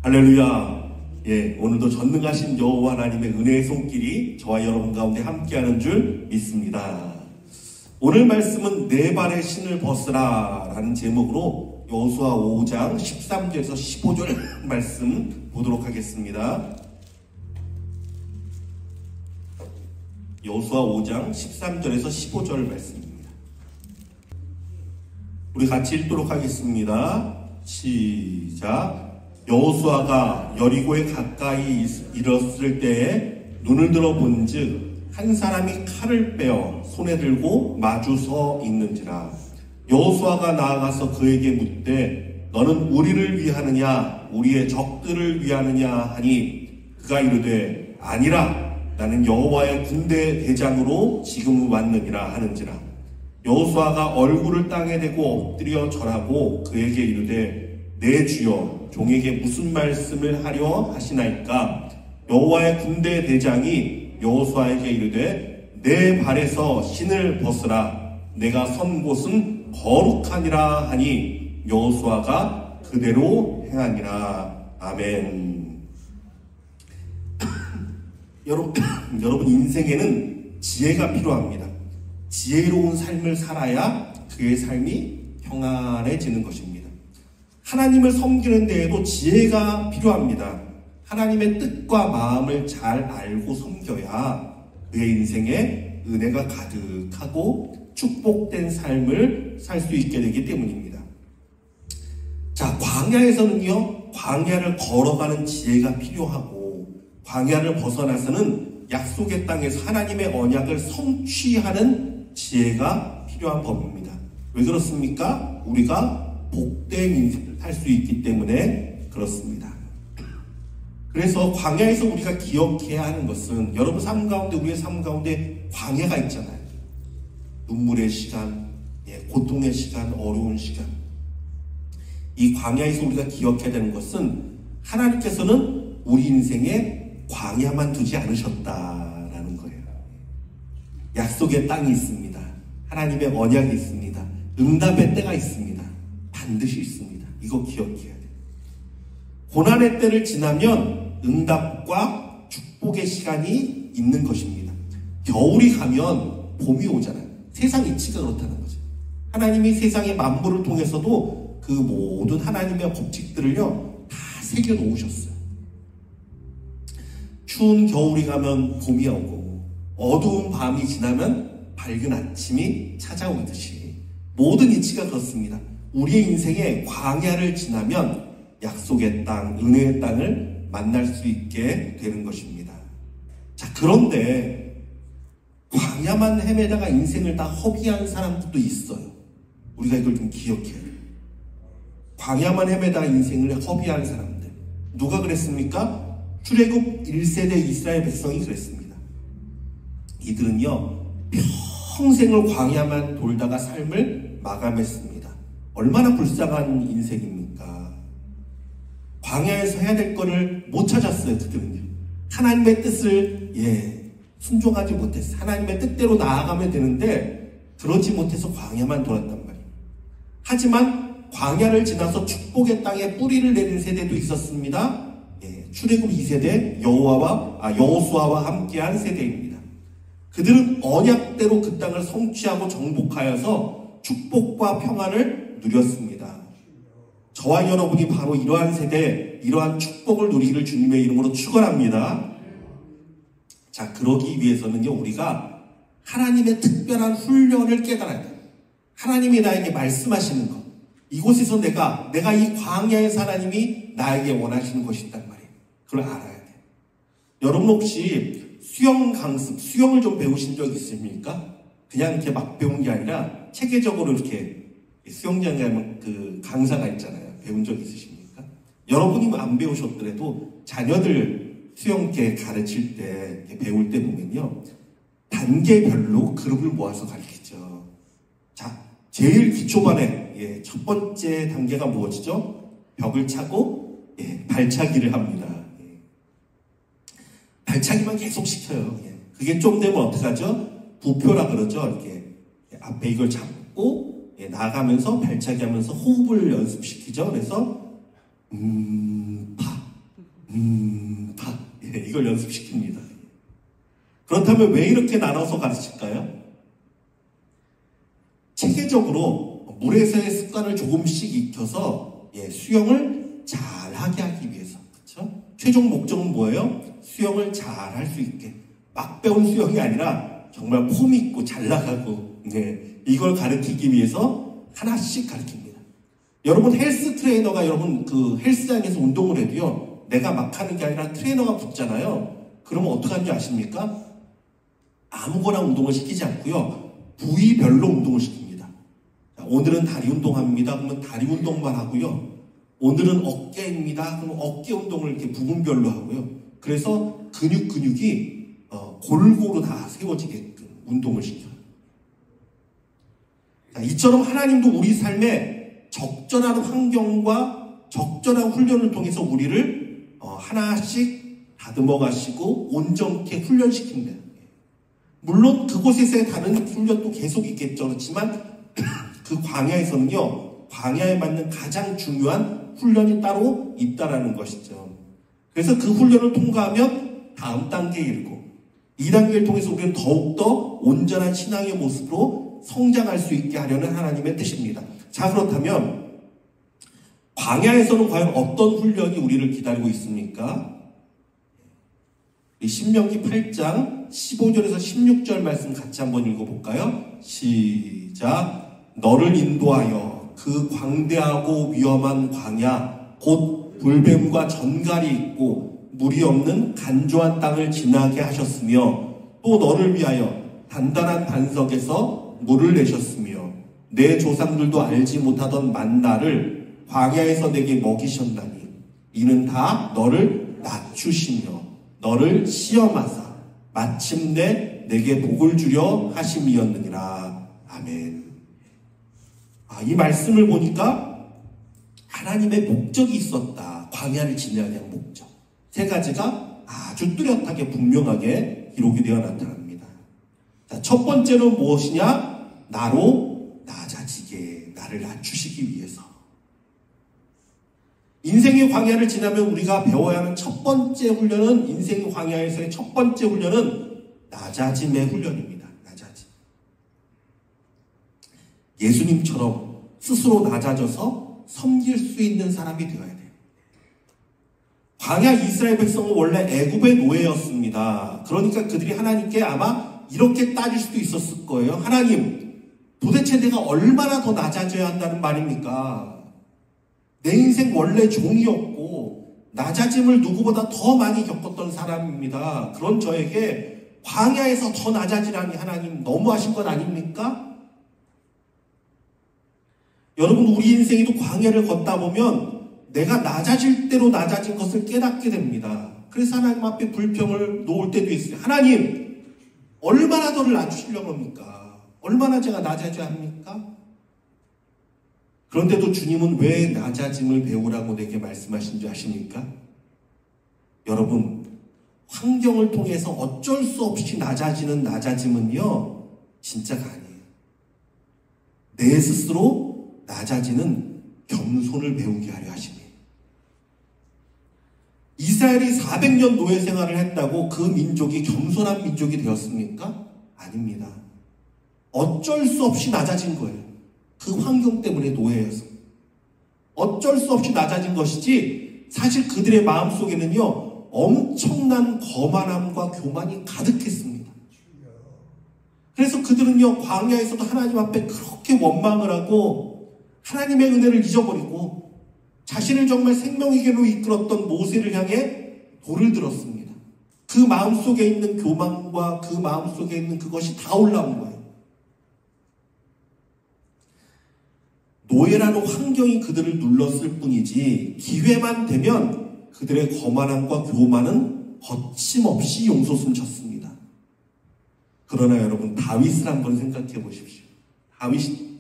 할렐루야. 오늘도 전능하신 여호와 하나님의 은혜의 손길이 저와 여러분 가운데 함께하는 줄 믿습니다. 오늘 말씀은 내 발의 신을 벗으라 라는 제목으로 여호수아 5장 13절에서 15절 말씀 보도록 하겠습니다. 여호수아 5장 13절에서 15절 말씀입니다. 우리 같이 읽도록 하겠습니다. 시작. 여호수아가 여리고에 가까이 이르렀을 때에 눈을 들어 본즉 한 사람이 칼을 빼어 손에 들고 마주 서 있는지라. 여호수아가 나아가서 그에게 묻되 너는 우리를 위하느냐 우리의 적들을 위하느냐 하니 그가 이르되 아니라 나는 여호와의 군대 대장으로 지금 왔느니라 하는지라. 여호수아가 얼굴을 땅에 대고 엎드려 절하고 그에게 이르되 내 주여 종에게 무슨 말씀을 하려 하시나이까. 여호와의 군대 대장이 여호수아에게 이르되 내 발에서 신을 벗으라. 내가 선 곳은 거룩하니라 하니 여호수아가 그대로 행하니라. 아멘. 여러분 인생에는 지혜가 필요합니다. 지혜로운 삶을 살아야 그의 삶이 평안해지는 것입니다. 하나님을 섬기는 데에도 지혜가 필요합니다. 하나님의 뜻과 마음을 잘 알고 섬겨야 그의 인생에 은혜가 가득하고 축복된 삶을 살 수 있게 되기 때문입니다. 자, 광야에서는요, 광야를 걸어가는 지혜가 필요하고 광야를 벗어나서는 약속의 땅에서 하나님의 언약을 성취하는 지혜가 필요한 법입니다. 왜 그렇습니까? 우리가 복된 인생을 살 수 있기 때문에 그렇습니다. 그래서 광야에서 우리가 기억해야 하는 것은 여러분 삶 가운데 우리의 삶 가운데 광야가 있잖아요. 눈물의 시간, 고통의 시간, 어려운 시간. 이 광야에서 우리가 기억해야 되는 것은 하나님께서는 우리 인생에 광야만 두지 않으셨다라는 거예요. 약속의 땅이 있습니다. 하나님의 언약이 있습니다. 응답의 때가 있습니다. 반드시 있습니다. 이거 기억해야 돼요. 고난의 때를 지나면 응답과 축복의 시간이 있는 것입니다. 겨울이 가면 봄이 오잖아요. 세상 이치가 그렇다는 거죠. 하나님이 세상의 만물을 통해서도 그 모든 하나님의 법칙들을요 다 새겨놓으셨어요. 추운 겨울이 가면 봄이 오고 어두운 밤이 지나면 밝은 아침이 찾아오듯이 모든 이치가 그렇습니다. 우리의 인생에 광야를 지나면 약속의 땅, 은혜의 땅을 만날 수 있게 되는 것입니다. 자, 그런데 광야만 헤매다가 인생을 다 허비한 사람들도 있어요. 우리가 이걸 좀 기억해야 돼요. 광야만 헤매다가 인생을 허비한 사람들. 누가 그랬습니까? 출애굽 1세대 이스라엘 백성이 그랬습니다. 이들은요, 평생을 광야만 돌다가 삶을 마감했습니다. 얼마나 불쌍한 인생입니까? 광야에서 해야 될 거를 못 찾았어요, 그들은요. 하나님의 뜻을, 순종하지 못했어요. 하나님의 뜻대로 나아가면 되는데, 그러지 못해서 광야만 돌았단 말이에요. 하지만, 광야를 지나서 축복의 땅에 뿌리를 내린 세대도 있었습니다. 출애굽 2세대 여호수아와 함께한 세대입니다. 그들은 언약대로 그 땅을 성취하고 정복하여서 축복과 평안을 누렸습니다. 저와 여러분이 바로 이러한 세대, 이러한 축복을 누리기를 주님의 이름으로 축원합니다. 자, 그러기 위해서는요, 우리가 하나님의 특별한 훈련을 깨달아야 돼요. 하나님이 나에게 말씀하시는 것. 이곳에서 내가 이 광야에서 하나님이 나에게 원하시는 것이 있단 말이에요. 그걸 알아야 돼요. 여러분 혹시 수영 강습, 수영을 좀 배우신 적 있습니까? 그냥 이렇게 막 배운 게 아니라 체계적으로 이렇게 수영장에 가면 그 강사가 있잖아요. 배운 적 있으십니까? 여러분이 안 배우셨더라도 자녀들 수영 이렇게 가르칠 때, 배울 때 보면요. 단계별로 그룹을 모아서 가르치죠. 자, 제일 기초반에, 첫 번째 단계가 무엇이죠? 벽을 차고, 발차기를 합니다. 발차기만 계속 시켜요. 그게 좀 되면 어떡하죠? 부표라 그러죠. 이렇게 앞에 이걸 잡고 나가면서 발차기 하면서 호흡을 연습시키죠. 그래서 파 이걸 연습시킵니다. 그렇다면 왜 이렇게 나눠서 가르칠까요? 체계적으로 물에서의 습관을 조금씩 익혀서 수영을 잘하게 하기 위해서. 그렇죠? 최종 목적은 뭐예요? 수영을 잘할 수 있게. 막 배운 수영이 아니라 정말 폼 있고 잘 나가고 이걸 가르치기 위해서 하나씩 가르칩니다. 여러분 헬스 트레이너가 여러분 그 헬스장에서 운동을 해도요. 내가 막 하는 게 아니라 트레이너가 붙잖아요. 그러면 어떻게 하는지 아십니까? 아무거나 운동을 시키지 않고요. 부위별로 운동을 시킵니다. 자, 오늘은 다리 운동합니다. 그러면 다리 운동만 하고요. 오늘은 어깨입니다. 그러면 어깨 운동을 이렇게 부분별로 하고요. 그래서 근육이 골고루 다 세워지게끔 운동을 시켜요. 자, 이처럼 하나님도 우리 삶에 적절한 환경과 적절한 훈련을 통해서 우리를 하나씩 다듬어 가시고 온전케 훈련시킵니다. 물론 그곳에서의 다른 훈련도 계속 있겠죠. 그렇지만 그 광야에서는요. 광야에 맞는 가장 중요한 훈련이 따로 있다라는 것이죠. 그래서 그 훈련을 통과하면 다음 단계에 이르고 이 단계를 통해서 우리는 더욱더 온전한 신앙의 모습으로 성장할 수 있게 하려는 하나님의 뜻입니다. 자, 그렇다면 광야에서는 과연 어떤 훈련이 우리를 기다리고 있습니까? 신명기 8장 15절에서 16절 말씀 같이 한번 읽어볼까요? 시작. 너를 인도하여 그 광대하고 위험한 광야 곧 불뱀과 전갈이 있고 물이 없는 간조한 땅을 지나게 하셨으며 또 너를 위하여 단단한 반석에서 물을 내셨으며 내 조상들도 알지 못하던 만나를 광야에서 내게 먹이셨나니 이는 다 너를 낮추시며 너를 시험하사 마침내 내게 복을 주려 하심이었느니라. 아멘. 이 말씀을 보니까 하나님의 목적이 있었다. 광야를 지나야 할 목적. 세 가지가 아주 뚜렷하게 분명하게 기록이 되어 나타납니다. 자, 첫 번째는 무엇이냐? 나로 낮아지게, 나를 낮추시기 위해서. 인생의 광야를 지나면 우리가 배워야 하는 첫 번째 훈련은, 인생의 광야에서의 첫 번째 훈련은 낮아짐의 훈련입니다. 낮아짐. 예수님처럼 스스로 낮아져서 섬길 수 있는 사람이 되어야 돼요. 광야 이스라엘 백성은 원래 애굽의 노예였습니다. 그러니까 그들이 하나님께 아마 이렇게 따질 수도 있었을 거예요. 하나님, 도대체 내가 얼마나 더 낮아져야 한다는 말입니까? 내 인생 원래 종이었고 낮아짐을 누구보다 더 많이 겪었던 사람입니다. 그런 저에게 광야에서 더 낮아지라니 하나님 너무하신 것 아닙니까? 여러분, 우리 인생에도 광야를 걷다 보면 내가 낮아질 대로 낮아진 것을 깨닫게 됩니다. 그래서 하나님 앞에 불평을 놓을 때도 있어요. 하나님, 얼마나 저를 낮추시려고 합니까? 얼마나 제가 낮아져야 합니까? 그런데도 주님은 왜 낮아짐을 배우라고 내게 말씀하신 줄 아십니까? 여러분, 환경을 통해서 어쩔 수 없이 낮아지는 낮아짐은요, 진짜가 아니에요. 내 스스로 낮아지는 겸손을 배우게 하려 하십니다. 이스라엘이 400년 노예 생활을 했다고 그 민족이 겸손한 민족이 되었습니까? 아닙니다. 어쩔 수 없이 낮아진 거예요. 그 환경 때문에 노예여서. 어쩔 수 없이 낮아진 것이지 사실 그들의 마음속에는요 엄청난 거만함과 교만이 가득했습니다. 그래서 그들은요 광야에서도 하나님 앞에 그렇게 원망을 하고 하나님의 은혜를 잊어버리고 자신을 정말 생명의 길로 이끌었던 모세를 향해 돌을 들었습니다. 그 마음속에 있는 교만과 그 마음속에 있는 그것이 다 올라온 거예요. 노예라는 환경이 그들을 눌렀을 뿐이지 기회만 되면 그들의 거만함과 교만은 거침없이 용솟음 쳤습니다. 그러나 여러분, 다윗을 한번 생각해 보십시오. 다윗이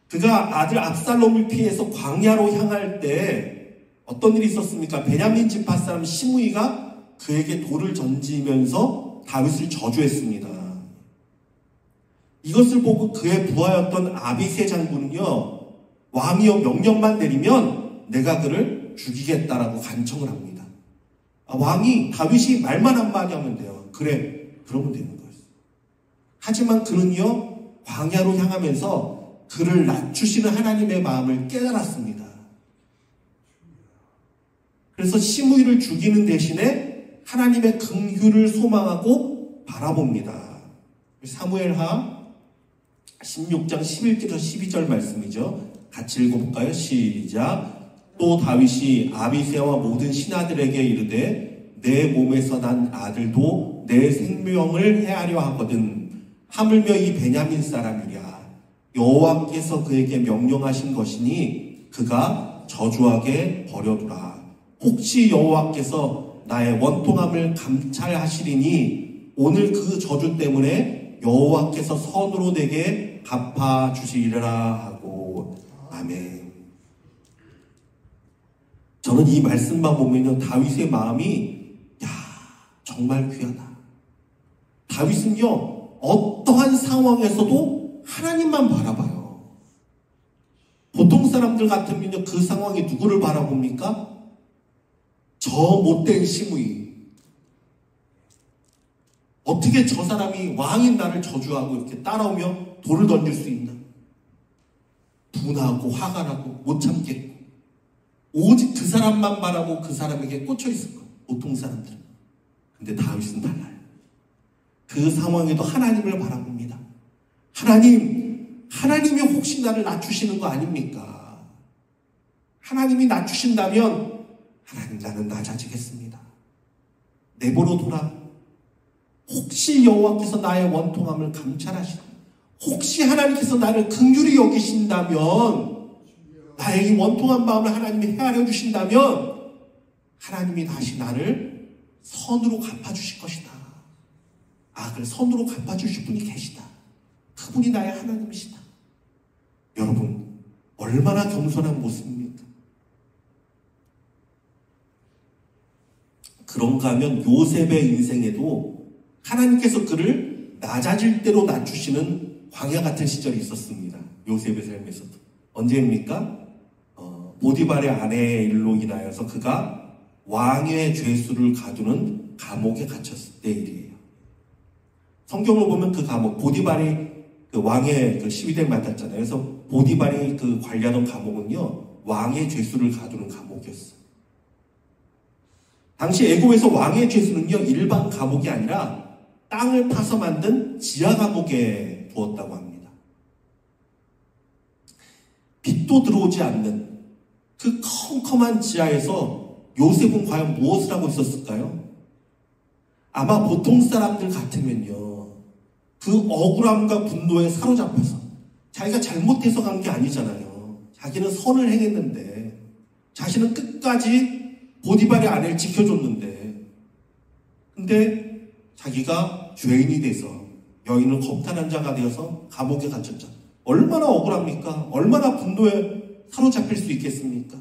그가 아들 압살롬을 피해서 광야로 향할 때 어떤 일이 있었습니까? 베냐민 지파 사람 시므이가 그에게 돌을 던지면서 다윗을 저주했습니다. 이것을 보고 그의 부하였던 아비새 장군은요, 왕이여 명령만 내리면 내가 그를 죽이겠다라고 간청을 합니다. 왕이 다윗이 말만 한마디 하면 돼요. 그래, 그러면 되는 거예요. 하지만 그는요, 광야로 향하면서 그를 낮추시는 하나님의 마음을 깨달았습니다. 그래서 시므이를 죽이는 대신에 하나님의 긍휼을 소망하고 바라봅니다. 사무엘하 16장 11절에서 12절 말씀이죠. 같이 읽어볼까요? 시작. 또 다윗이 아비새와 모든 신하들에게 이르되 내 몸에서 난 아들도 내 생명을 해하려 하거든 하물며 이 베냐민 사람이랴. 여호와께서 그에게 명령하신 것이니 그가 저주하게 버려두라. 혹시 여호와께서 나의 원통함을 감찰하시리니 오늘 그 저주 때문에 여호와께서 선으로 내게 갚아주시리라 하고. 아멘. 저는 이 말씀만 보면요, 다윗의 마음이 정말 귀하다. 다윗은요, 어떠한 상황에서도 하나님만 바라봐요. 보통 사람들 같으면요, 그 상황에 누구를 바라봅니까? 저 못된 시므이. 어떻게 저 사람이 왕인 나를 저주하고 이렇게 따라오며 돌을 던질 수 있나? 분하고 화가 나고 못 참겠고 오직 그 사람만 바라고 그 사람에게 꽂혀 있을 거예요. 보통 사람들은. 근데 다윗은 달라요. 그 상황에도 하나님을 바라봅니다. 하나님이 혹시 나를 낮추시는 거 아닙니까? 하나님이 낮추신다면 하나님, 나는 낮아지겠습니다. 내버려 둬라. 혹시 여호와께서 나의 원통함을 감찰하시나, 혹시 하나님께서 나를 긍휼히 여기신다면, 나의 이 원통한 마음을 하나님이 헤아려 주신다면 하나님이 다시 나를 선으로 갚아주실 것이다. 그래, 선으로 갚아주실 분이 계시다. 그분이 나의 하나님이시다. 여러분, 얼마나 겸손한 모습입니까? 그런가 하면 요셉의 인생에도 하나님께서 그를 낮아질 대로 낮추시는 광야 같은 시절이 있었습니다. 요셉의 삶에서도. 언제입니까? 보디발의 아내의 일로 인하여서 그가 왕의 죄수를 가두는 감옥에 갇혔을 때 일이에요. 성경을 보면 그 감옥, 보디발이 그 왕의 그 12대를 맡았잖아요. 그래서 보디발이 그 관리하던 감옥은요, 왕의 죄수를 가두는 감옥이었어요. 당시 애굽에서 왕의 죄수는요, 일반 감옥이 아니라 땅을 파서 만든 지하 감옥에 두었다고 합니다. 빛도 들어오지 않는 그 컴컴한 지하에서 요셉은 과연 무엇을 하고 있었을까요? 아마 보통 사람들 같으면요, 그 억울함과 분노에 사로잡혀서, 자기가 잘못해서 간 게 아니잖아요. 자기는 선을 행했는데, 자신은 끝까지 보디발의 아내를 지켜줬는데, 근데 자기가 죄인이 돼서 여인을 겁탈한 자가 되어서 감옥에 갇혔죠. 얼마나 억울합니까? 얼마나 분노에 사로잡힐 수 있겠습니까?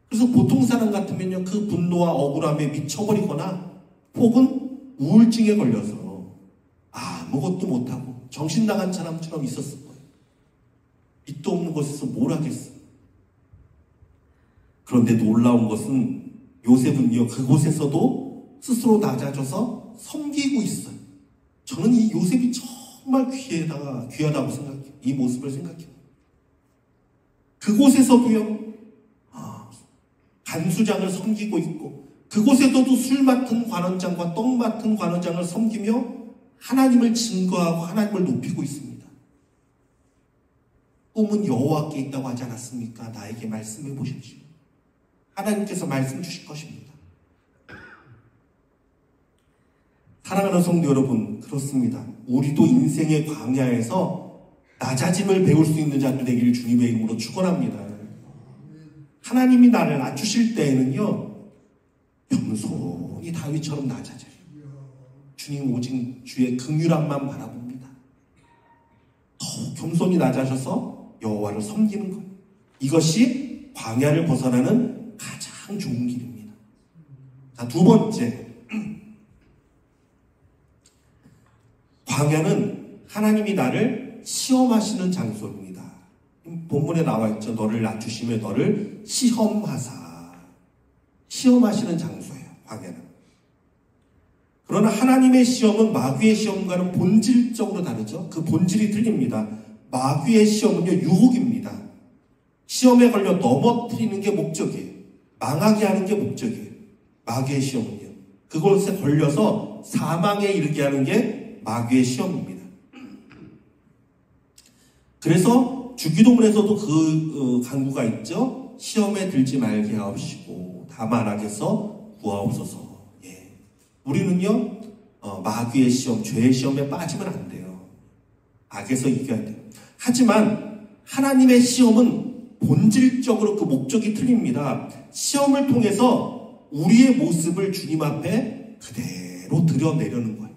그래서 보통 사람 같으면요, 그 분노와 억울함에 미쳐버리거나 혹은 우울증에 걸려서 아무것도 못하고 정신 나간 사람처럼 있었을 거예요. 빛도 없는 곳에서 뭘 하겠어. 그런데 놀라운 것은 요셉은요, 그곳에서도 스스로 낮아져서 섬기고 있어요. 저는 이 요셉이 정말 귀하다고 생각해요. 이 모습을 생각해요. 그곳에서도요, 간수장을 섬기고 있고, 그곳에서도 술 맡은 관원장과 떡 맡은 관원장을 섬기며 하나님을 증거하고 하나님을 높이고 있습니다. 꿈은 여호와께 있다고 하지 않았습니까? 나에게 말씀해 보십시오. 하나님께서 말씀 주실 것입니다. 사랑하는 성도 여러분, 그렇습니다. 우리도 인생의 광야에서 낮아짐을 배울 수 있는 자들 되기를 주님의 이름으로 축원합니다. 하나님이 나를 낮추실 때에는요, 겸손히 다윗처럼 낮아져요. 주님 오직 주의 긍휼함만 바라봅니다. 더 겸손히 낮아져서 여호와를 섬기는 것, 이것이 광야를 벗어나는 가장 좋은 길입니다. 자, 두 번째, 광야는 하나님이 나를 시험하시는 장소입니다. 본문에 나와 있죠. 너를 낮추시며 너를 시험하사. 시험하시는 장소예요, 광야는. 그러나 하나님의 시험은 마귀의 시험과는 본질적으로 다르죠. 그 본질이 틀립니다. 마귀의 시험은요, 유혹입니다. 시험에 걸려 넘어뜨리는 게 목적이에요. 망하게 하는 게 목적이에요. 마귀의 시험은요. 그것에 걸려서 사망에 이르게 하는 게 마귀의 시험입니다. 그래서 주기도문에서도 그 간구가 있죠. 시험에 들지 말게 하옵시고 다만 악에서 구하옵소서. 예. 우리는요, 마귀의 시험, 죄의 시험에 빠지면 안 돼요. 악에서 이겨야 돼요. 하지만 하나님의 시험은 본질적으로 그 목적이 틀립니다. 시험을 통해서 우리의 모습을 주님 앞에 그대로 드러내려는 거예요.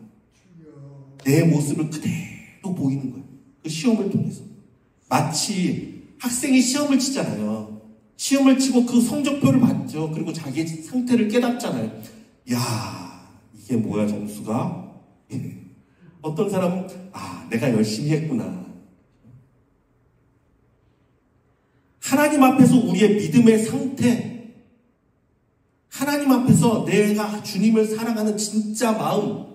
내 모습을 그대로 보이는 거예요. 그 시험을 통해서. 마치 학생이 시험을 치잖아요. 시험을 치고 그 성적표를 봤죠. 그리고 자기 상태를 깨닫잖아요. 야, 이게 뭐야 점수가? 어떤 사람은 내가 열심히 했구나. 하나님 앞에서 우리의 믿음의 상태, 하나님 앞에서 내가 주님을 사랑하는 진짜 마음,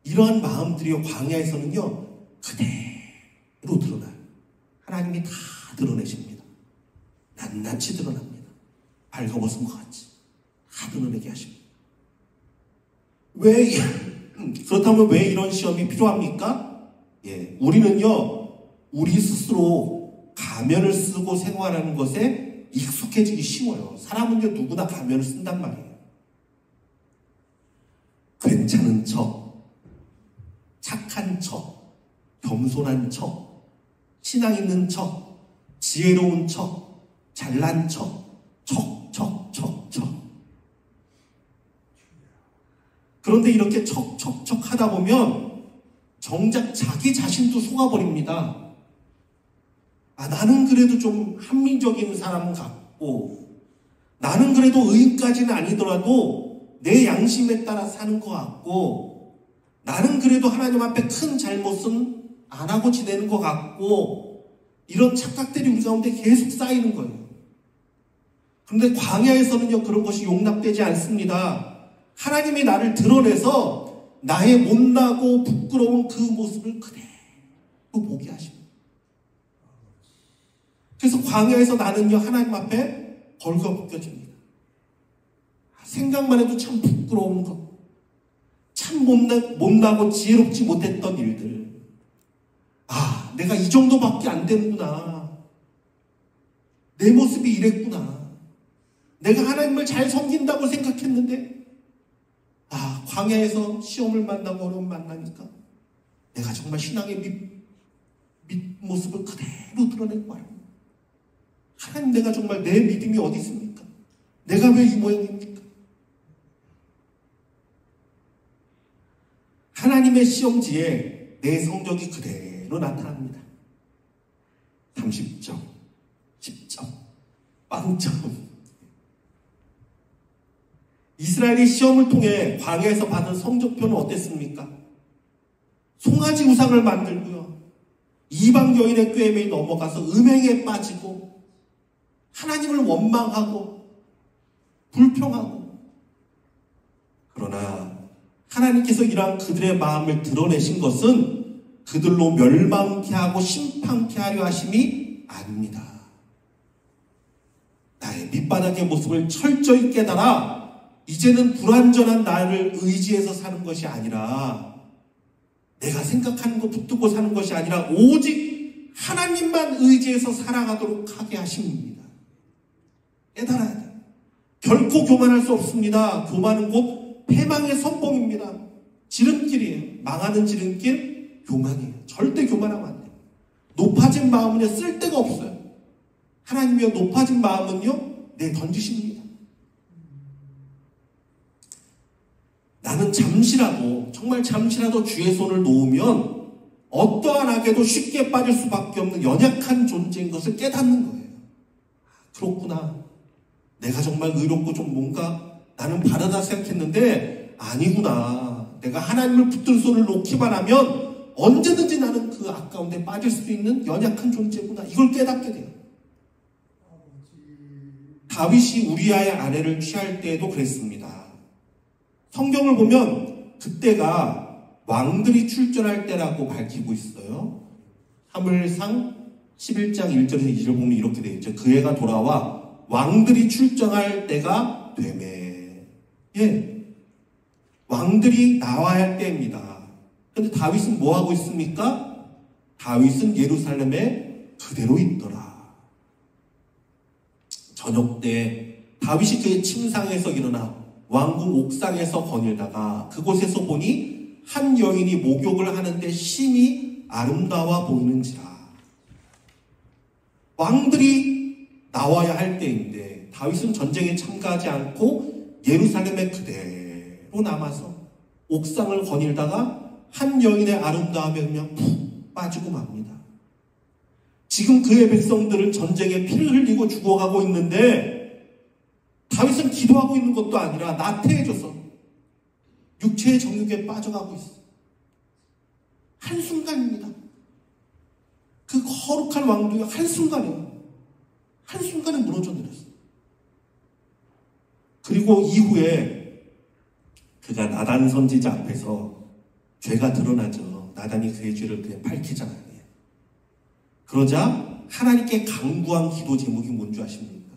이러한 마음들이 광야에서는요 그대로 드러나요. 하나님이 다 드러내십니다. 낱낱이 드러납니다. 발가벗은 것 같이 다 드러내게 하십니다. 그렇다면 왜 이런 시험이 필요합니까? 예, 우리는요 우리 스스로 가면을 쓰고 생활하는 것에 익숙해지기 쉬워요. 사람은요 누구나 가면을 쓴단 말이에요. 괜찮은 척, 착한 척, 겸손한 척, 신앙 있는 척, 지혜로운 척, 잘난 척, 척. 그런데 이렇게 척 하다 보면 정작 자기 자신도 속아버립니다. 나는 그래도 좀 합리적인 사람 같고, 나는 그래도 의인까지는 아니더라도 내 양심에 따라 사는 것 같고, 나는 그래도 하나님 앞에 큰 잘못은 안 하고 지내는 것 같고, 이런 착각들이 우리 가운데 계속 쌓이는 거예요. 그런데 광야에서는요 그런 것이 용납되지 않습니다. 하나님이 나를 드러내서 나의 못나고 부끄러운 그 모습을 그대로 보게 하십니다. 그래서 광야에서 나는요 하나님 앞에 벌거벗겨집니다. 생각만 해도 참 부끄러운 것, 참 못나고 지혜롭지 못했던 일들, 내가 이 정도밖에 안 되는구나, 내 모습이 이랬구나, 내가 하나님을 잘 섬긴다고 생각했는데 광야에서 시험을 만나고 어려움 만나니까 내가 정말 신앙의 모습을 그대로 드러낸 거예요. 하나님, 내가 정말 내 믿음이 어디 있습니까? 내가 왜 이 모양입니까? 하나님의 시험지에 내 성적이 그대로 나타납니다. 30점, 10점, 빵점. 이스라엘이 시험을 통해 광야에서 받은 성적표는 어땠습니까? 송아지 우상을 만들고요, 이방 여인의 꾀에 넘어가서 음행에 빠지고, 하나님을 원망하고 불평하고. 그러나 하나님께서 이러한 그들의 마음을 드러내신 것은 그들로 멸망케 하고 심판케 하려 하심이 아닙니다. 나의 밑바닥의 모습을 철저히 깨달아 이제는 불완전한 나를 의지해서 사는 것이 아니라, 내가 생각하는 거 붙들고 사는 것이 아니라 오직 하나님만 의지해서 살아가도록 하게 하십니다. 깨달아야 돼요. 결코 교만할 수 없습니다. 교만은 곧 패망의 선봉입니다. 지름길이에요. 망하는 지름길, 교만이에요. 절대 교만하면 안 돼요. 높아진 마음은요 쓸데가 없어요. 하나님이요 높아진 마음은요 던지십니다. 나는 잠시라도, 정말 잠시라도 주의 손을 놓으면 어떠한 악에도 쉽게 빠질 수밖에 없는 연약한 존재인 것을 깨닫는 거예요. 그렇구나. 내가 정말 의롭고 좀 뭔가 나는 바르다 생각했는데 아니구나. 내가 하나님을 붙들 손을 놓기만 하면 언제든지 나는 그 악 가운데 빠질 수 있는 연약한 존재구나. 이걸 깨닫게 돼요. 다윗이 우리아의 아내를 취할 때에도 그랬습니다. 성경을 보면 그때가 왕들이 출전할 때라고 밝히고 있어요. 사무엘상 11장 1절에서 2절 보면 이렇게 되어 있죠. 그 해가 돌아와 왕들이 출정할 때가 되매. 예, 왕들이 나와야 할 때입니다. 그런데 다윗은 뭐 하고 있습니까? 다윗은 예루살렘에 그대로 있더라. 저녁 때 다윗이 그의 침상에서 일어나 왕궁 옥상에서 거닐다가 그곳에서 보니 한 여인이 목욕을 하는데 심히 아름다워 보이는지라. 왕들이 나와야 할 때인데 다윗은 전쟁에 참가하지 않고 예루살렘에 그대로 남아서 옥상을 거닐다가 한 여인의 아름다움에 그냥 푹 빠지고 맙니다. 지금 그의 백성들은 전쟁에 피를 흘리고 죽어가고 있는데 다윗은 기도하고 있는 것도 아니라 나태해져서 육체의 정욕에 빠져가고 있어. 한순간입니다. 그 거룩한 왕도가 한순간에 무너져 내렸어요. 그리고 이후에 그가 나단 선지자 앞에서 죄가 드러나죠. 나단이 그의 죄를 그냥 밝히잖아요. 그러자 하나님께 간구한 기도 제목이 뭔지 아십니까?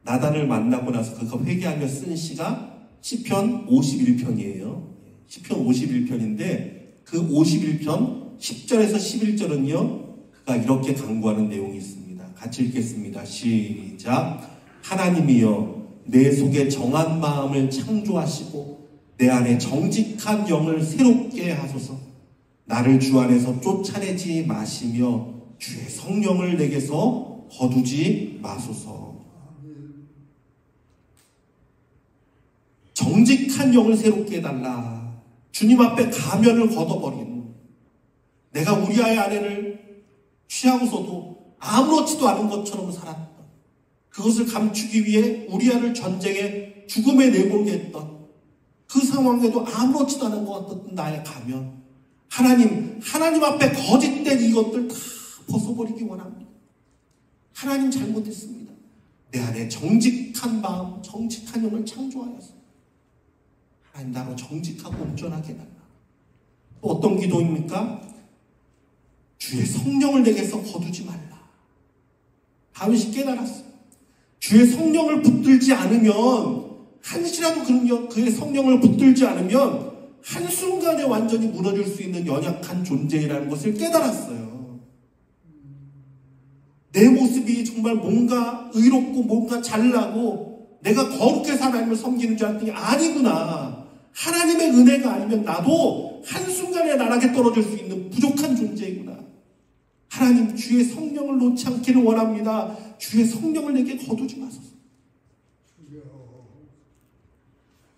나단을 만나고 나서 그가 회개하며 쓴 시가 시편 51편이에요. 시편 51편인데 그 51편 10절에서 11절은요. 그가 이렇게 간구하는 내용이 있습니다. 같이 읽겠습니다. 시작. 하나님이여 내 속에 정한 마음을 창조하시고 내 안에 정직한 영을 새롭게 하소서. 나를 주 안에서 쫓아내지 마시며 주의 성령을 내게서 거두지 마소서. 정직한 영을 새롭게 해달라. 주님 앞에 가면을 걷어버린 내가 우리아의 아내를 취하고서도 아무렇지도 않은 것처럼 살았던 그것을 감추기 위해 우리아를 전쟁에 죽음에 내몰게 했던 그 상황에도 아무렇지도 않은 것 같았던 나의 가면 하나님 앞에 거짓된 이것들 다 벗어버리기 원합니다. 하나님 잘못했습니다. 내 안에 정직한 마음, 정직한 영을 창조하여서 하나님 나로 정직하고 온전하게 해달라. 또 어떤 기도입니까? 주의 성령을 내게서 거두지 말라. 다윗이 깨달았어요. 주의 성령을 붙들지 않으면 한시라도 그의 성령을 붙들지 않으면 한순간에 완전히 무너질 수 있는 연약한 존재라는 것을 깨달았어요. 내 모습이 정말 뭔가 의롭고 뭔가 잘나고 내가 거룩해서 하나님을 섬기는 줄 알았더니 아니구나. 하나님의 은혜가 아니면 나도 한순간에 나락에 떨어질 수 있는 부족한 존재이구나. 하나님 주의 성령을 놓지 않기를 원합니다. 주의 성령을 내게 거두지 마소서.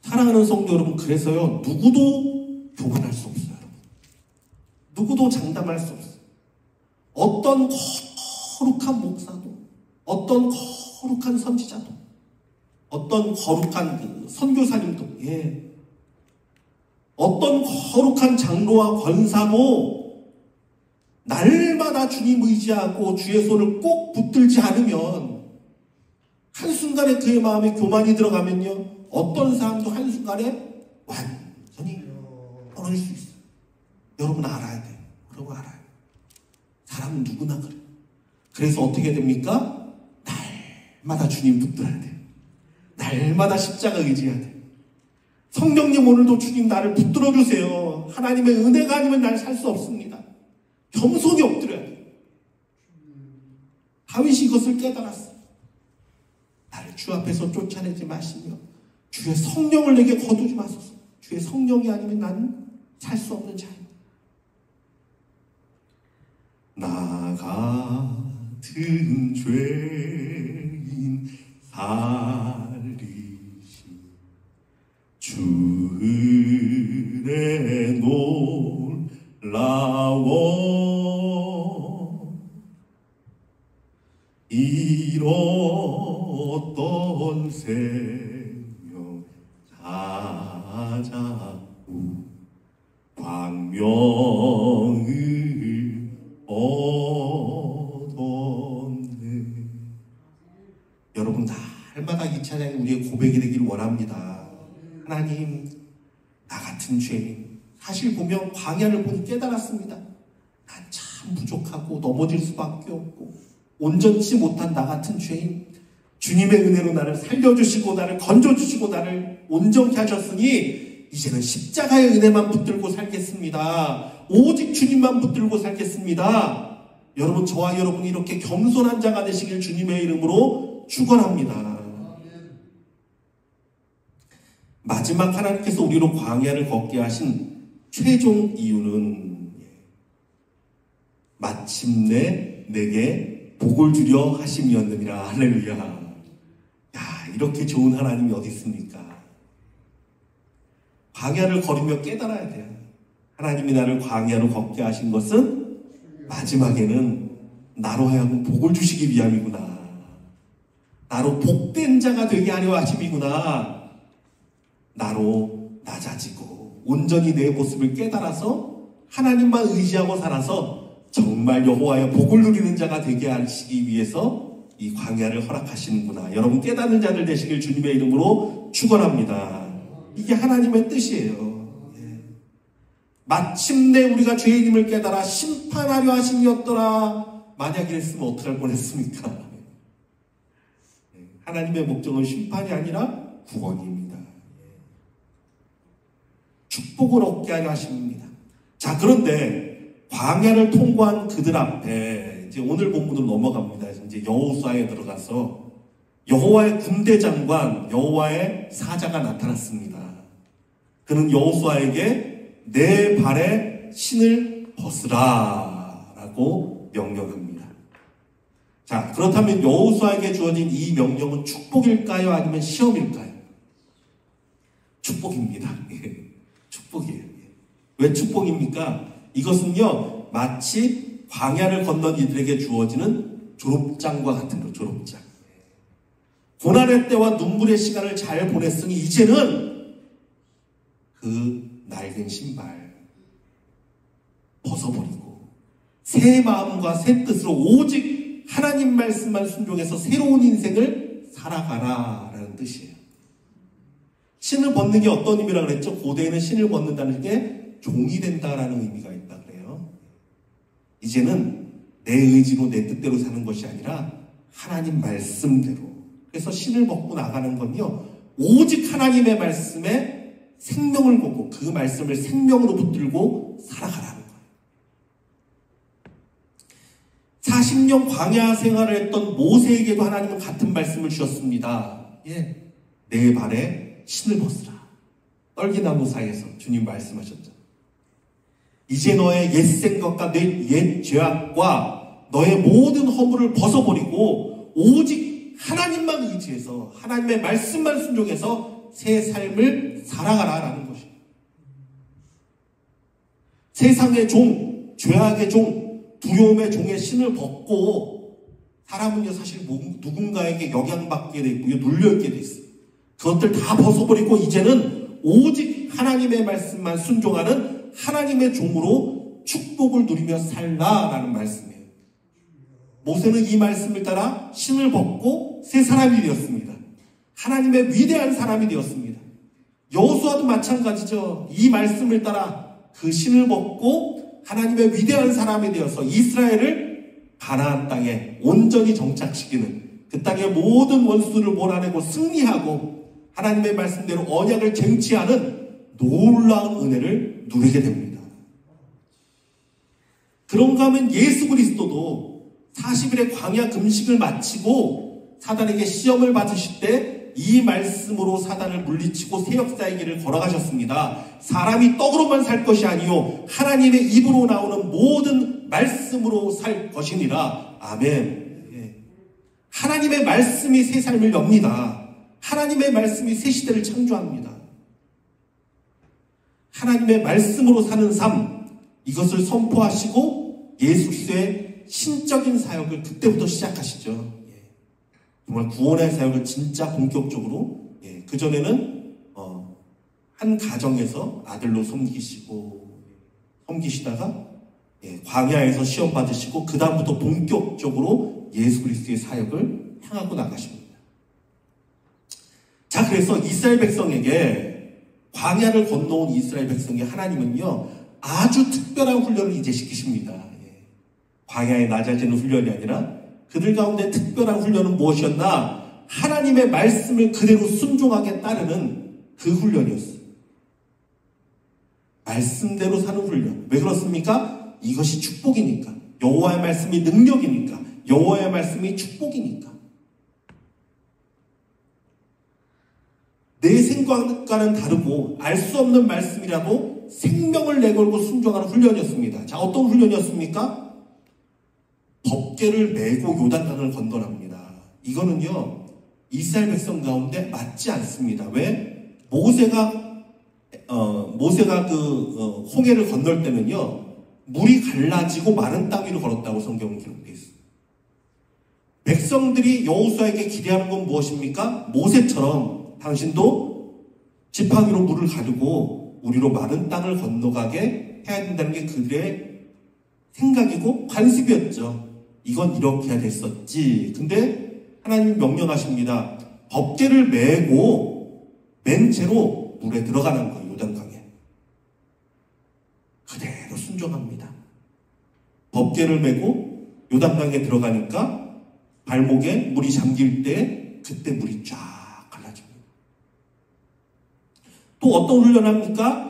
사랑하는 성도 여러분, 그래서요 누구도 교만할 수 없어요. 누구도 장담할 수 없어요. 어떤 거룩한 목사도, 어떤 거룩한 선지자도, 어떤 거룩한 그 선교사님도, 어떤 거룩한 장로와 권사도 날마다 주님 의지하고 주의 손을 꼭 붙들지 않으면 한순간에 그의 마음에 교만이 들어가면요 어떤 사람도 한순간에 완전히 떨어질 수 있어요. 여러분 알아야 돼요. 여러분 알아요. 사람은 누구나 그래요. 그래서 어떻게 됩니까? 날마다 주님 붙들어야 돼요. 날마다 십자가 의지해야 돼요. 성령님 오늘도 주님 나를 붙들어 주세요. 하나님의 은혜가 아니면 날 살 수 없습니다. 겸손히 엎드려야 돼요. 다윗이 이것을 깨달았어요. 나를 주 앞에서 쫓아내지 마시며 주의 성령을 내게 거두지 마소서. 주의 성령이 아니면 나는 살 수 없는 자입니다. 나 같은 죄인 살리시 주 은혜 놀라워 잃었던 생명 찾아오 광명을 얻었네. 여러분 날마다 이 찬양이 우리의 고백이 되기를 원합니다. 하나님, 나 같은 죄인, 사실 보면 광야를 보니 깨달았습니다. 난 참 부족하고 넘어질 수밖에 없고 온전치 못한 나 같은 죄인, 주님의 은혜로 나를 살려주시고 나를 건져주시고 나를 온전케 하셨으니 이제는 십자가의 은혜만 붙들고 살겠습니다. 오직 주님만 붙들고 살겠습니다. 여러분, 저와 여러분이 이렇게 겸손한 자가 되시길 주님의 이름으로 축원합니다. 마지막 하나님께서 우리로 광야를 걷게 하신 최종 이유는 마침내 내게 복을 주려 하심이었느니라. 할렐루야. 야, 이렇게 좋은 하나님이 어디 있습니까? 광야를 걸으며 깨달아야 돼요. 하나님이 나를 광야로 걷게 하신 것은 마지막에는 나로 하여금 복을 주시기 위함이구나. 나로 복된 자가 되게 하려 하심이구나. 나로 낮아지고 온전히 내 모습을 깨달아서 하나님만 의지하고 살아서 정말 여호와의 복을 누리는 자가 되게 하시기 위해서 이 광야를 허락하시는구나. 여러분, 깨닫는 자들 되시길 주님의 이름으로 축원합니다. 이게 하나님의 뜻이에요. 마침내 우리가 죄인임을 깨달아 심판하려 하심이었더라. 만약 이랬으면 어떡할 뻔했습니까? 하나님의 목적은 심판이 아니라 구원입니다. 축복을 얻게 하려 하십니다. 자, 그런데 광야를 통과한 그들 앞에 이제 오늘 본문으로 넘어갑니다. 이제 여호수아에 들어가서 여호와의 군대 장관, 여호와의 사자가 나타났습니다. 그는 여호수아에게 내 발에 신을 벗으라 라고 명령합니다. 자, 그렇다면 여호수아에게 주어진 이 명령은 축복일까요? 아니면 시험일까요? 축복입니다. 축복이에요. 왜 축복입니까? 이것은요, 마치 광야를 건넌 이들에게 주어지는 졸업장과 같은 거, 졸업장. 고난의 때와 눈물의 시간을 잘 보냈으니 이제는 그 낡은 신발 벗어버리고 새 마음과 새 뜻으로 오직 하나님 말씀만 순종해서 새로운 인생을 살아가라라는 뜻이에요. 신을 벗는 게 어떤 의미라고 그랬죠? 고대에는 신을 벗는다는 게 종이 된다라는 의미가 있다 그래요. 이제는 내 의지로 내 뜻대로 사는 것이 아니라 하나님 말씀대로. 그래서 신을 벗고 나가는 건요, 오직 하나님의 말씀에 생명을 보고 그 말씀을 생명으로 붙들고 살아가라는 거예요. 40년 광야 생활을 했던 모세에게도 하나님은 같은 말씀을 주셨습니다. 내 발에 신을 벗으라. 떨기나무 사이에서 주님 말씀하셨죠. 이제 너의 옛 생각과 내 옛 죄악과 너의 모든 허물을 벗어버리고 오직 하나님만 의지해서 하나님의 말씀만 순종해서 새 삶을 살아가라라는 것입니다. 세상의 종, 죄악의 종, 두려움의 종의 신을 벗고 사람은요, 사실 누군가에게 영향받게 돼 있고요, 눌려있게 돼 있어요. 그것들 다 벗어버리고 이제는 오직 하나님의 말씀만 순종하는 하나님의 종으로 축복을 누리며 살라라는 말씀이에요. 모세는 이 말씀을 따라 신을 벗고 새 사람이 되었습니다. 하나님의 위대한 사람이 되었습니다. 여호수아도 마찬가지죠. 이 말씀을 따라 그 신을 벗고 하나님의 위대한 사람이 되어서 이스라엘을 가나안 땅에 온전히 정착시키는, 그 땅의 모든 원수들을 몰아내고 승리하고 하나님의 말씀대로 언약을 쟁취하는 놀라운 은혜를 누리게 됩니다. 그런가 하면 예수 그리스도도 40일의 광야 금식을 마치고 사단에게 시험을 받으실 때 이 말씀으로 사단을 물리치고 새 역사의 길을 걸어가셨습니다. 사람이 떡으로만 살 것이 아니요 하나님의 입으로 나오는 모든 말씀으로 살 것이니라. 아멘. 하나님의 말씀이 새 삶을 엽니다. 하나님의 말씀이 새 시대를 창조합니다. 하나님의 말씀으로 사는 삶, 이것을 선포하시고 예수 그리스도의 신적인 사역을 그때부터 시작하시죠. 정말 구원의 사역을 진짜 본격적으로, 그전에는 한 가정에서 아들로 섬기시다가 광야에서 시험 받으시고 그 다음부터 본격적으로 예수 그리스도의 사역을 향하고 나가십니다. 그래서 이스라엘 백성에게 광야를 건너온 이스라엘 백성에 하나님은요 아주 특별한 훈련을 이제 시키십니다. 광야에 낮아지는 훈련이 아니라 그들 가운데 특별한 훈련은 무엇이었나? 하나님의 말씀을 그대로 순종하게 따르는 그 훈련이었어요. 말씀대로 사는 훈련. 왜 그렇습니까? 이것이 축복이니까. 여호와의 말씀이 능력이니까. 여호와의 말씀이 축복이니까. 내 생각과는 다르고 알 수 없는 말씀이라도 생명을 내걸고 순종하는 훈련이었습니다. 자, 어떤 훈련이었습니까? 법궤를 메고 요단강을 건너랍니다. 이거는요 이스라엘 백성 가운데 맞지 않습니다. 왜? 모세가 홍해를 건널 때는요 물이 갈라지고 마른 땅 위로 걸었다고 성경은 기록되어 있습니다. 백성들이 여호수아에게 기대하는 건 무엇입니까? 모세처럼 당신도 지팡이로 물을 가르고 우리로 마른 땅을 건너가게 해야 된다는 게 그들의 생각이고 관습이었죠. 이건 이렇게 해야 됐었지. 근데 하나님이 명령하십니다. 법궤를 메고 맨 채로 물에 들어가는 거예요. 요단강에. 그대로 순종합니다. 법궤를 메고 요단강에 들어가니까 발목에 물이 잠길 때 그때 물이 쫙 갈라집니다. 또 어떤 훈련을 합니까?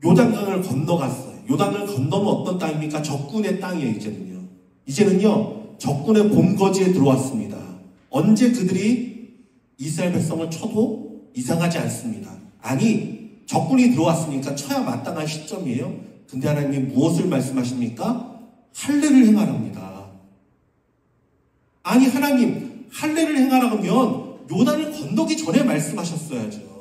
요단강을 건너갔어요. 요단강을 건너면 어떤 땅입니까? 적군의 땅이에요. 이제는요 적군의 본거지에 들어왔습니다. 언제 그들이 이스라엘 백성을 쳐도 이상하지 않습니다. 아니 적군이 들어왔으니까 쳐야 마땅한 시점이에요. 근데 하나님이 무엇을 말씀하십니까? 할례를 행하랍니다. 아니 하나님 할례를 행하라고 하면 요단을 건너기 전에 말씀하셨어야죠.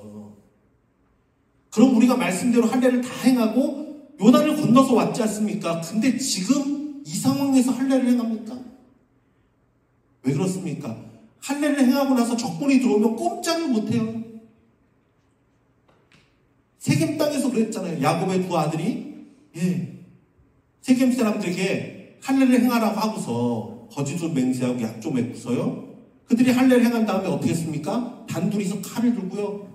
그럼 우리가 말씀대로 할례를 다 행하고 요단을 건너서 왔지 않습니까? 근데 지금 이 상황에서 할례를 행합니까? 왜 그렇습니까? 할례를 행하고 나서 적군이 들어오면 꼼짝을 못해요. 세겜 땅에서 그랬잖아요. 야곱의 두 아들이 세겜 사람들에게 할례를 행하라고 하고서 거짓으로 맹세하고 약조 맺고서요. 그들이 할례를 행한 다음에 어떻게 했습니까? 단둘이서 칼을 들고요.